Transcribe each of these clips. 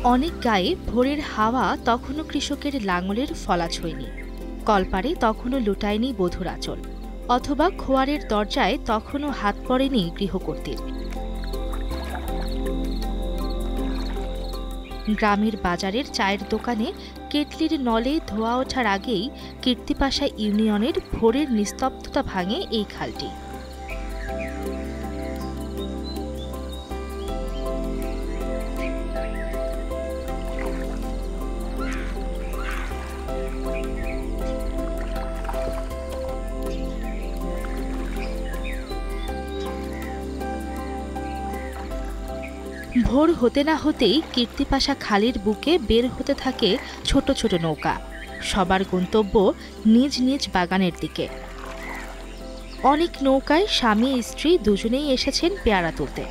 অনেক গায়ে ভোরের হাওয়া তখনও কৃষকের লাঙলের ফলা ছয়নি, কলপারে তখনও লুটায়নি বধূর আঁচল, অথবা খোয়ারের দরজায় তখনও হাত পড়েনি গৃহকর্তীর। গ্রামের বাজারের চায়ের দোকানে কেটলির নলে ধোয়া ওঠার আগেই কীর্তিপাশা ইউনিয়নের ভোরের নিস্তব্ধতা ভাঙে এই খালটি। ভোর হতে না হতেই কীর্তিপাশা খালের বুকে বের হতে থাকে ছোট ছোট নৌকা। সবার গন্তব্য নিজ নিজ বাগানের দিকে। অনেক নৌকায় স্বামী স্ত্রী দুজনেই এসেছেন পেয়ারা তুলতে।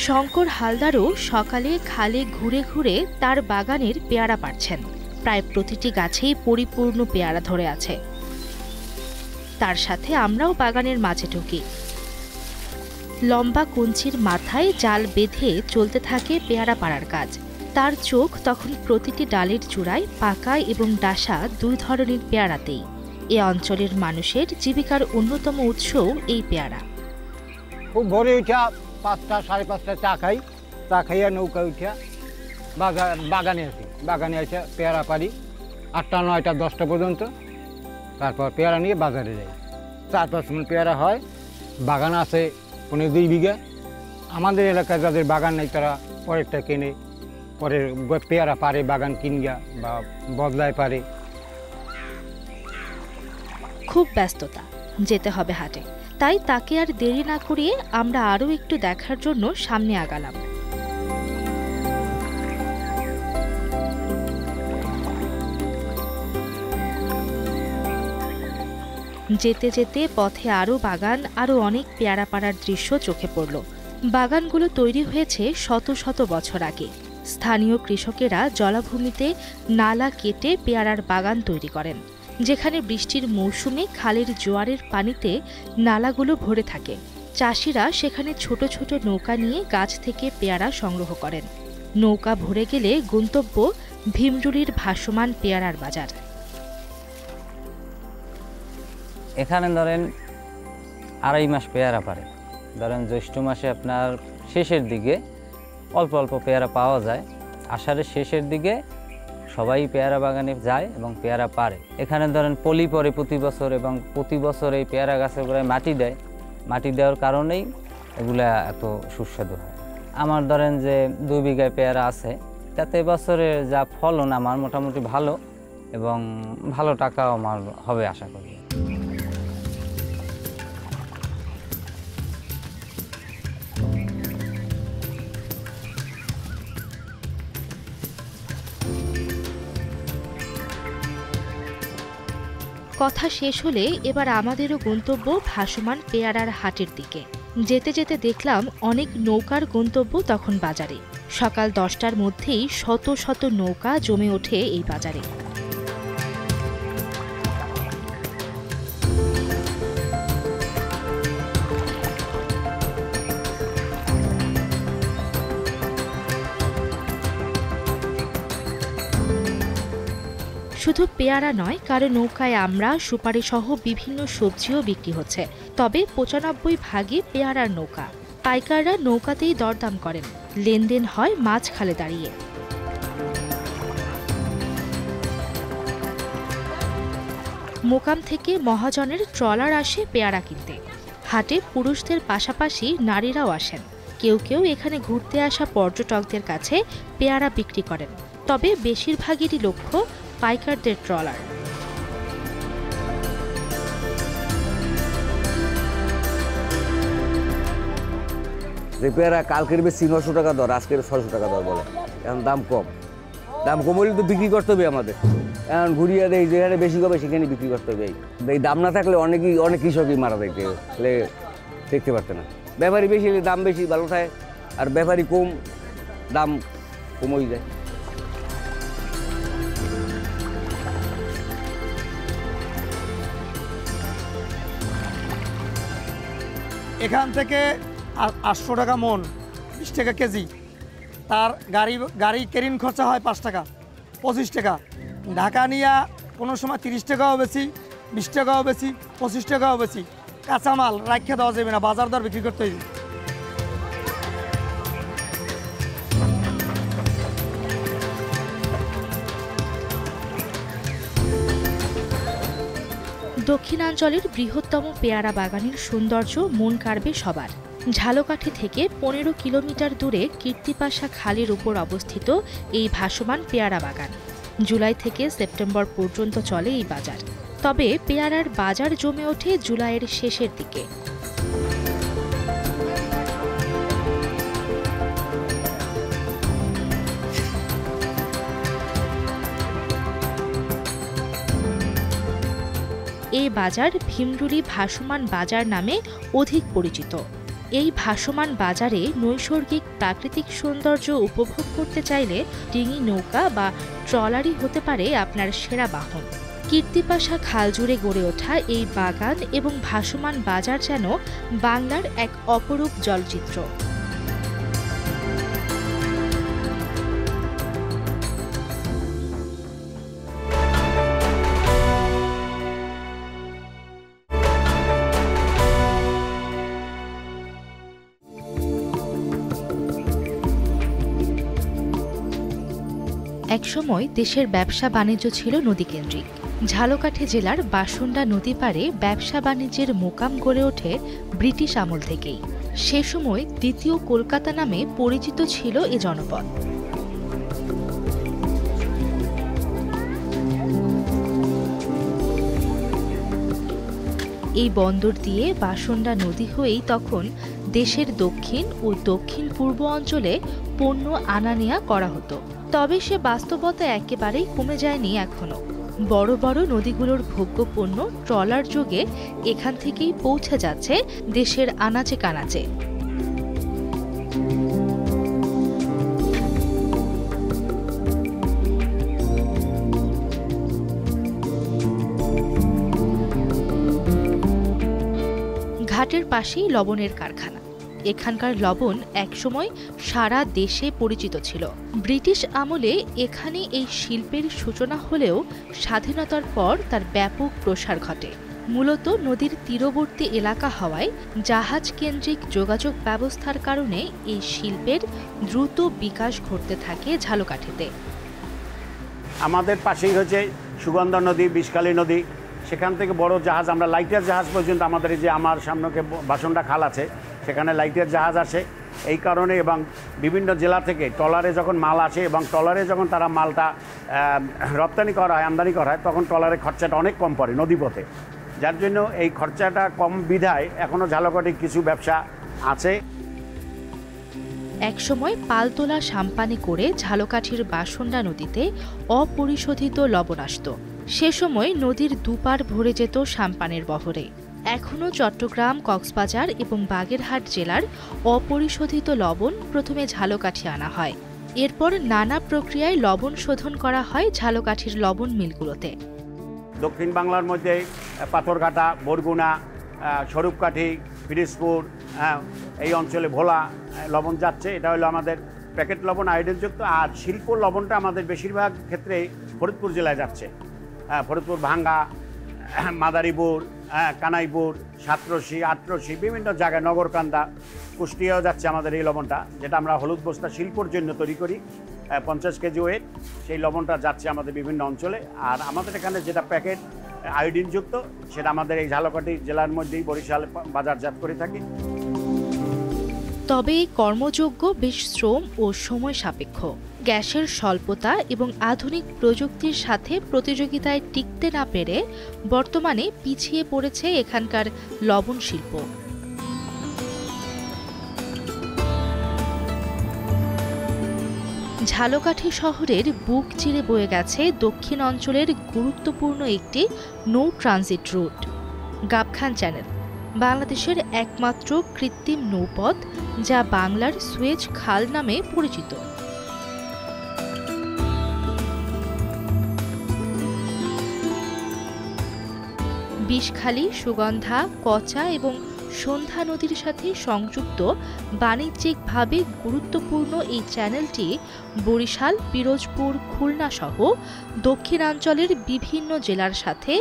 শঙ্কর হালদারও সকালে খালে ঘুরে ঘুরে তার বাগানের পেয়ারা পাড়ছেন। প্রায় প্রতিটি গাছেই পরিপূর্ণ পেয়ারা ধরে আছে। তার সাথে আমরাও বাগানের মাঝে ঢুকি। লম্বা কঞ্চির মাথায় জাল বেঁধে চলতে থাকে পেয়ারা পাড়ার কাজ। তার চোখ তখন প্রতিটি ডালের চূড়ায় পাকা এবং ডাসা দুই ধরনের পেয়ারাতেই। এ অঞ্চলের মানুষের জীবিকার অন্যতম উৎসও এই পেয়ারা। খুব ভোরে উঠা 5টা সাড়ে 5টা চা খাই, চা খাইয়া নৌকা উঠা বাগানে আসি। বাগানে এসে পেয়ারা পারি 8টা 9টা 10টা পর্যন্ত। তারপর পেয়ারা নিয়ে বাজারে যাই। 4-5 মণ পেয়ারা হয়। বাগান আছে 2 বিঘা। আমাদের এলাকায় যাদের বাগান নেই তারা পরেরটা কেনে, পরে পেয়ারা পারে বাগান কিনগা বা বদলায় পারে। খুব ব্যস্ততা, যেতে হবে হাটে। তাই তাকে আর দেরি না করিয়ে আমরা আরও একটু দেখার জন্য সামনে আগালাম। যেতে যেতে পথে আরও বাগান, আরও অনেক পেয়ারা পাড়ার দৃশ্য চোখে পড়ল। বাগানগুলো তৈরি হয়েছে শত শত বছর আগে। স্থানীয় কৃষকেরা জলাভূমিতে নালা কেটে পেয়ারার বাগান তৈরি করেন, যেখানে বৃষ্টির মৌসুমে খালের জোয়ারের পানিতে নালাগুলো ভরে থাকে। চাষিরা সেখানে ছোট ছোট নৌকা নিয়ে গাছ থেকে পেয়ারা সংগ্রহ করেন। নৌকা ভরে গেলে গন্তব্য ভীমরুলির ভাসমান পেয়ারার বাজার। এখানে ধরেন 2.5 মাস পেয়ারা পারে। ধরেন জ্যৈষ্ঠ মাসে আপনার শেষের দিকে অল্প অল্প পেয়ারা পাওয়া যায়। আষাঢ়ের শেষের দিকে সবাই পেয়ারা বাগানে যায় এবং পেয়ারা পারে। এখানে ধরেন পলি পরে প্রতি বছর, এবং প্রতি বছর এই পেয়ারা গাছের গোড়ায় মাটি দেয়। মাটি দেওয়ার কারণেই এগুলা এত সুস্বাদু হয়। আমার ধরেন যে 2 বিঘায় পেয়ারা আছে, তাতে বছরে যা ফলন আমার মোটামুটি ভালো, এবং ভালো টাকাও আমার হবে আশা করি। কথা শেষ হলে এবার আমাদেরও গন্তব্য ভাসমান পেয়ারার হাটের দিকে। যেতে যেতে দেখলাম অনেক নৌকার গন্তব্য তখন বাজারে। সকাল 10টার মধ্যেই শত শত নৌকা জমে ওঠে এই বাজারে। শুধু পেয়ারা নয়, কারো নৌকায় আমরা, সুপারি সহ বিভিন্ন সবজিও বিক্রি হচ্ছে। তবে 95 ভাগই পেয়ারার নৌকা। পাইকাররা নৌকাতেই দরদাম করেন। লেনদেন হয় মাছ খালে দাঁড়িয়ে। মোকাম থেকে মহাজনের ট্রলার আসে পেয়ারা কিনতে। হাটে পুরুষদের পাশাপাশি নারীরাও আসেন। কেউ কেউ এখানে ঘুরতে আসা পর্যটকদের কাছে পেয়ারা বিক্রি করেন। তবে বেশিরভাগেরই লক্ষ্য পাইকারদের ট্রলার। যে পেয়ারা কালকের বেশি 900 টাকা দর, আজকের 600 টাকা দর বলে। এখন দাম কম। দাম কম হলে তো বিক্রি করতে হবে আমাদের। এখন ঘুরিয়ে দেয় যেখানে বেশি কবে সেখানে বিক্রি করতে হবে। এই দাম না থাকলে অনেক কৃষকই মারা দেখতে পারতে না। ব্যাপারী বেশি হলে দাম বেশি ভালো থাকে, আর ব্যাপারী কম, দাম কমই যায়। এখান থেকে 800 টাকা মন, 20 টাকা কেজি। তার গাড়ি কেরিন খরচা হয় 5 টাকা, 25 টাকা। ঢাকা নিয়ে কোনো সময় 30 টাকাও বেশি, 20 টাকাও বেশি, 25 টাকাও বেশি। কাঁচামাল রাখা দেওয়া যাবে না, বাজার দর বিক্রি করতে হইবে। দক্ষিণাঞ্চলের বৃহত্তম পেয়ারা বাগানের সৌন্দর্য মন কাড়বে সবার। ঝালকাঠি থেকে 15 কিলোমিটার দূরে কীর্তিপাশা খালের উপর অবস্থিত এই ভাসমান পেয়ারা বাগান। জুলাই থেকে সেপ্টেম্বর পর্যন্ত চলে এই বাজার। তবে পেয়ারার বাজার জমে ওঠে জুলাইয়ের শেষের দিকে। এই বাজার ভীমরুলি ভাসমান বাজার নামে অধিক পরিচিত। এই ভাসমান বাজারে নৈসর্গিক প্রাকৃতিক সৌন্দর্য উপভোগ করতে চাইলে ডিঙি, নৌকা বা ট্রলারই হতে পারে আপনার সেরা বাহন। কীর্তিপাশা খাল জুড়ে গড়ে ওঠা এই বাগান এবং ভাসমান বাজার যেন বাংলার এক অপরূপ চলচ্চিত্র। একসময় দেশের ব্যবসা বাণিজ্য ছিল নদীকেন্দ্রিক। ঝালকাঠি জেলার বাসন্ডা নদী পাড়ে ব্যবসা বাণিজ্যের মোকাম গড়ে ওঠে ব্রিটিশ আমল থেকেই। সে সময় দ্বিতীয় কলকাতা নামে পরিচিত ছিল এ জনপদ। এই বন্দর দিয়ে বাসন্ডা নদী হয়েই তখন দেশের দক্ষিণ ও দক্ষিণ পূর্ব অঞ্চলে পণ্য আনা নেয়া করা হতো। তবে সে বাস্তবতা একেবারেই কমে যায়নি এখনো। বড় বড় নদীগুলোর ভোগ্য পণ্য ট্রলার যোগে এখান থেকেই পৌঁছে যাচ্ছে দেশের আনাচে কানাচে। ঘাটের পাশেই লবণের কারখানা। এখানকার লবণ একসময় সারা দেশে পরিচিত ছিল। ব্রিটিশ আমলে এখানে এই শিল্পের সূচনা হলেও স্বাধীনতার পর তার ব্যাপক প্রসার ঘটে। মূলত নদীর তীরবর্তী এলাকা হওয়ায় জাহাজ কেন্দ্রিক যোগাযোগ ব্যবস্থার কারণে এই শিল্পের দ্রুত বিকাশ ঘটতে থাকে ঝালকাঠিতে। আমাদের পাশেই হচ্ছে সুগন্ধা নদী, বিষখালী নদী। সেখান থেকে বড় জাহাজ, আমরা লাইটার জাহাজ পর্যন্ত, আমাদের এই যে আমার সামনে বাসন্ডা খাল আছে সেখানে লাইটার জাহাজ আসে। এই কারণে এবং বিভিন্ন জেলা থেকে ট্রলারে যখন মাল আসে এবং ট্রলারে যখন তারা মালটা রপ্তানি করা হয়, আমদানি করা হয়, তখন ট্রলারের খরচাটা অনেক কম পড়ে নদীপথে। যার জন্য এই খরচাটা কম বিধায় এখনও ঝালকাঠি কিছু ব্যবসা আছে। একসময় পালতোলা সাম্পানে করে ঝালকাঠির বাসন্ডা নদীতে অপরিশোধিত লবণ আসত। সে সময় নদীর দুপার ভরে যেত সাম্পানের বহরে। এখনও চট্টগ্রাম, কক্সবাজার এবং বাগেরহাট জেলার অপরিশোধিত লবণ প্রথমে ঝালকাঠি আনা হয়। এরপর নানা প্রক্রিয়ায় লবণ শোধন করা হয় ঝালকাঠির লবণ মিলগুলোতে। দক্ষিণ বাংলার মধ্যে পাথরঘাটা, বরগুনা, স্বরূপকাঠি, পিরিজপুর, এই অঞ্চলে ভোলা লবণ যাচ্ছে। এটা হলো আমাদের প্যাকেট লবণ, আয়োডিনযুক্ত। আর শিল্প লবণটা আমাদের বেশিরভাগ ক্ষেত্রে ফরিদপুর জেলায় যাচ্ছে। ফরিদপুর, ভাঙ্গা, মাদারীপুর, কানাইপুর, সাতরশি, আটরশি, বিভিন্ন জায়গায়, নগরকান্দা, কুষ্টিয়াও যাচ্ছে আমাদের এই লবণটা, যেটা আমরা হলুদ বস্তা শিল্পর জন্য তৈরি করি, 50 কেজি ওয়েট। সেই লবণটা যাচ্ছে আমাদের বিভিন্ন অঞ্চলে। আর আমাদের এখানে যেটা প্যাকেট আয়োডিনযুক্ত, সেটা আমাদের এই ঝালকাঠি জেলার মধ্যেই বরিশাল বাজারজাত করে থাকি। তবে এই কর্মযোগ্য বেশ শ্রম ও সময় সাপেক্ষ। গ্যাসের স্বল্পতা এবং আধুনিক প্রযুক্তির সাথে প্রতিযোগিতায় টিকতে না পেরে বর্তমানে পিছিয়ে পড়েছে এখানকার লবণ শিল্প। ঝালকাঠি শহরের বুক চিরে বয়ে গেছে দক্ষিণ অঞ্চলের গুরুত্বপূর্ণ একটি নৌ ট্রানজিট রুট, গাবখান চ্যানেল। বাংলাদেশের একমাত্র কৃত্রিম নৌপথ, যা বাংলার সুয়েজ খাল নামে পরিচিত। বিষখালী, সুগন্ধা, কচা এবং সন্ধ্যা নদীর সাথে সংযুক্ত বাণিজ্যিকভাবে গুরুত্বপূর্ণ এই চ্যানেলটি বরিশাল, পিরোজপুর, খুলনা সহ দক্ষিণাঞ্চলের বিভিন্ন জেলার সাথে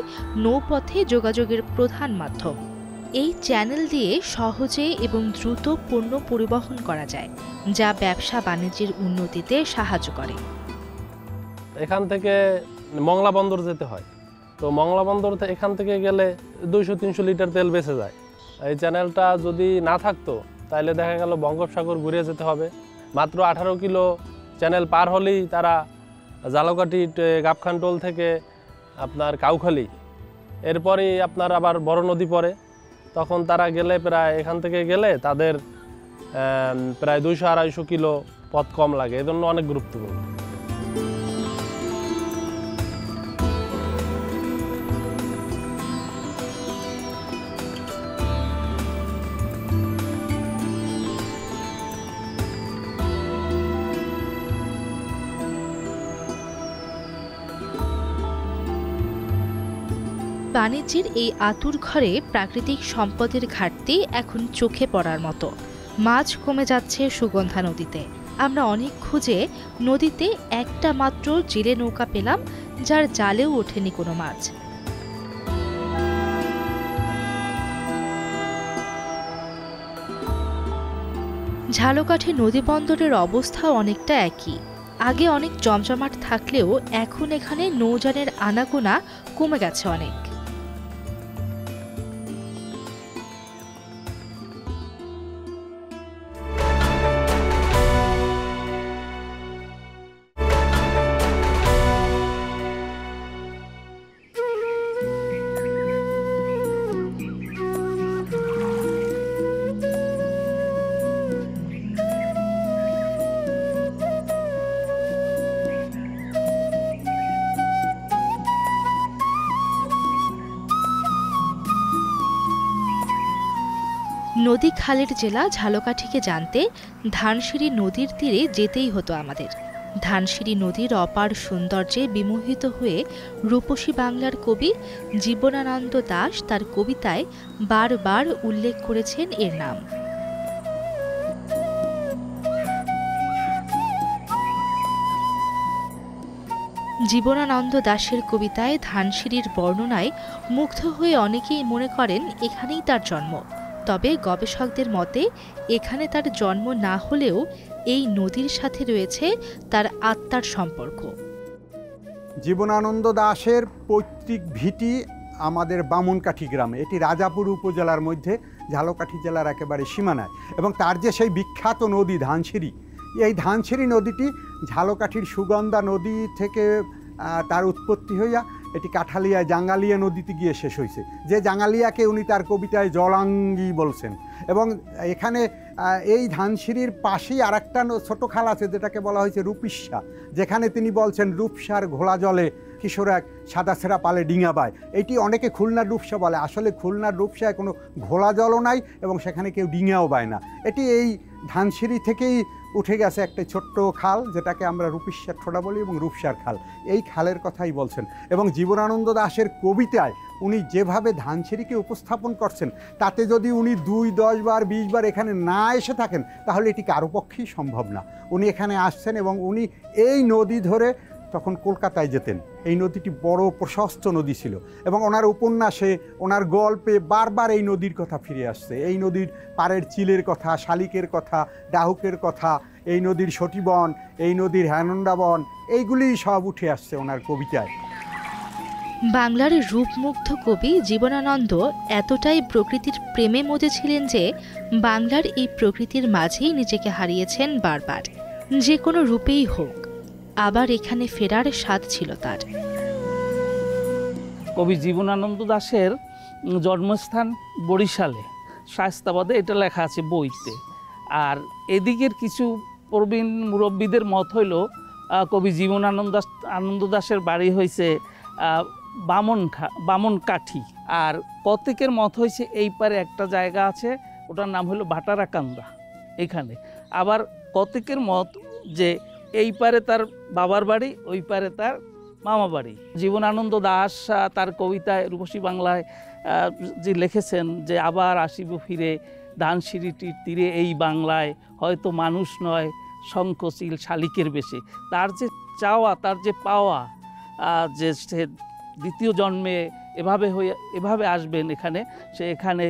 নৌপথে যোগাযোগের প্রধান মাধ্যম। এই চ্যানেল দিয়ে সহজে এবং দ্রুত পণ্য পরিবহন করা যায়, যা ব্যবসা বাণিজ্যের উন্নতিতে সাহায্য করে। এখান থেকে মংলা বন্দর যেতে হয়, তো মংলা বন্দর এখান থেকে গেলে 200-300 লিটার তেল বেঁচে যায়। এই চ্যানেলটা যদি না থাকতো তাহলে দেখা গেল বঙ্গোপসাগর ঘুরে যেতে হবে। মাত্র 18 কিলো চ্যানেল পার হলেই তারা ঝালকাঠি গাবখান টোল থেকে আপনার কাউখালী, এরপরেই আপনার আবার বড় নদী পড়ে, তখন তারা গেলে প্রায় এখান থেকে গেলে তাদের প্রায় 200-250 কিলো পথ কম লাগে, এজন্য অনেক গুরুত্বপূর্ণ। বাণিজ্যের এই আতুর ঘরে প্রাকৃতিক সম্পদের ঘাটতি এখন চোখে পড়ার মতো। মাছ কমে যাচ্ছে সুগন্ধা নদীতে। আমরা অনেক খুঁজে নদীতে একটা মাত্র জেলে নৌকা পেলাম, যার জালেও ওঠেনি কোনো মাছ। ঝালকাঠি নদী বন্দরের অবস্থা অনেকটা একই। আগে অনেক জমজমাট থাকলেও এখন এখানে নৌযানের আনাগোনা কমে গেছে অনেক। নদী খালের জেলা ঝালকাঠিকে জানতে ধানসিঁড়ি নদীর তীরে যেতেই হতো আমাদের। ধানসিঁড়ি নদীর অপার সৌন্দর্যে বিমোহিত হয়ে রূপসী বাংলার কবি জীবনানন্দ দাশ তার কবিতায় বারবার উল্লেখ করেছেন এর নাম। জীবনানন্দ দাশের কবিতায় ধানসিঁড়ির বর্ণনায় মুগ্ধ হয়ে অনেকেই মনে করেন এখানেই তার জন্ম। তবে গবেষকদের মতে এখানে তার জন্ম না হলেও এই নদীর সাথে রয়েছে তার আত্মার সম্পর্ক। জীবনানন্দ দাশের পৈতৃক ভিটি আমাদের বামনকাঠি গ্রামে, এটি রাজাপুর উপজেলার মধ্যে ঝালকাঠি জেলার একেবারে সীমানায়, এবং তার যে সেই বিখ্যাত নদী ধানসিঁড়ি, এই ধানসিঁড়ি নদীটি ঝালকাঠির সুগন্ধা নদী থেকে তার উৎপত্তি হইয়া এটি কাঠালিয়া জাঙ্গালিয়া নদীতে গিয়ে শেষ হয়েছে, যে জাঙ্গালিয়াকে উনি তার কবিতায় জলাঙ্গি বলছেন। এবং এখানে এই ধানসিঁড়ির পাশেই আরেকটা ছোট খাল আছে যেটাকে বলা হয়েছে রূপিসা, যেখানে তিনি বলছেন রূপসার ঘোলা জলে কিশোর এক সাদা ছেঁড়া পালে ডিঙা বায়। এটি অনেকে খুলনার রূপসা বলে, আসলে খুলনার রূপসায় কোনো ঘোলা জলও নাই এবং সেখানে কেউ ডিঙাও বায় না। এটি এই ধানসিঁড়ি থেকেই উঠে গেছে একটা ছোট্ট খাল, যেটাকে আমরা রূপিসার ঠোঁটা বলি, এবং রূপসার খাল, এই খালের কথাই বলছেন। এবং জীবনানন্দ দাশের কবিতায় উনি যেভাবে ধানসিঁড়িকে উপস্থাপন করছেন, তাতে যদি উনি 2, 10 বার 20 বার এখানে না এসে থাকেন তাহলে এটি কারো পক্ষেই সম্ভব না। উনি এখানে আসছেন এবং উনি এই নদী ধরে তখন কলকাতায় যেতেন। এই নদীটি বড় প্রশস্ত নদী ছিল এবং ওনার উপন্যাসে, ওনার গল্পে বারবার এই নদীর কথা ফিরে আসছে। এই নদীর পাড়ের চিলের কথা, শালিকের কথা, ডাহুকের কথা, এই নদীর সটিবন, এই নদীর হ্যানন্ডা বন, এইগুলিই সব উঠে আসছে ওনার কবিতায়। বাংলার রূপমুগ্ধ কবি জীবনানন্দ এতটাই প্রকৃতির প্রেমে মজেছিলেন যে বাংলার এই প্রকৃতির মাঝেই নিজেকে হারিয়েছেন বারবার, যে কোনো রূপেই হোক। আবার এখানে ফেরার স্বাদ ছিল তার। কবি জীবনানন্দ দাশের জন্মস্থান বরিশালে, শায়েস্তাবাদে, এটা লেখা আছে বইতে। এদিকের কিছু প্রবীণ মুরব্বীদের মত হইল কবি জীবনানন্দ দাশের বাড়ি হয়েছে বামনকাঠি। আর কতকের মত হয়েছে এই পারে একটা জায়গা আছে, ওটার নাম হলো ভাটারাকান্দা। এখানে আবার কতকের মত যে এই পারে তার বাবার বাড়ি, ওই পারে তার মামা বাড়ি। জীবনানন্দ দাশ তার কবিতায় রূপসী বাংলায় যে লিখেছেন যে আবার আসিব ফিরে ধানসিঁড়িটির তীরে এই বাংলায়, হয়তো মানুষ নয় শঙ্খচিল শালিকের বেশে। তার যে চাওয়া, তার যে পাওয়া, যে সে দ্বিতীয় জন্মে এভাবে আসবেন এখানে, সে এখানে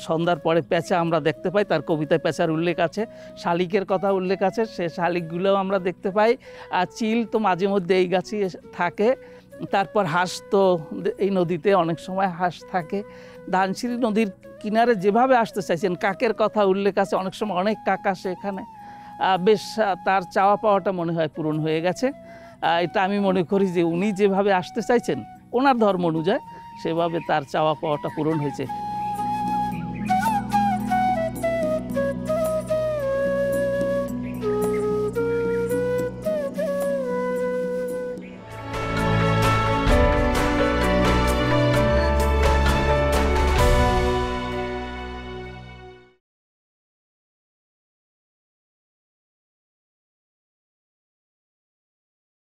সন্ধ্যার পরে পেঁচা আমরা দেখতে পাই, তার কবিতায় পেঁচার উল্লেখ আছে, শালিকের কথা উল্লেখ আছে, সে শালিকগুলোও আমরা দেখতে পাই। আর চিল তো মাঝে মধ্যে এই গাছই থাকে। তারপর হাঁস তো এই নদীতে অনেক সময় হাঁস থাকে। ধানসিঁড়ি নদীর কিনারে যেভাবে আসতে চাইছেন, কাকের কথা উল্লেখ আছে, অনেক সময় অনেক কাক আসে এখানে। বেশ তার চাওয়া পাওয়াটা মনে হয় পূরণ হয়ে গেছে। এটা আমি মনে করি যে উনি যেভাবে আসতে চাইছেন ওনার ধর্ম অনুযায়ী, সেভাবে তার চাওয়া পাওয়াটা পূরণ হয়েছে।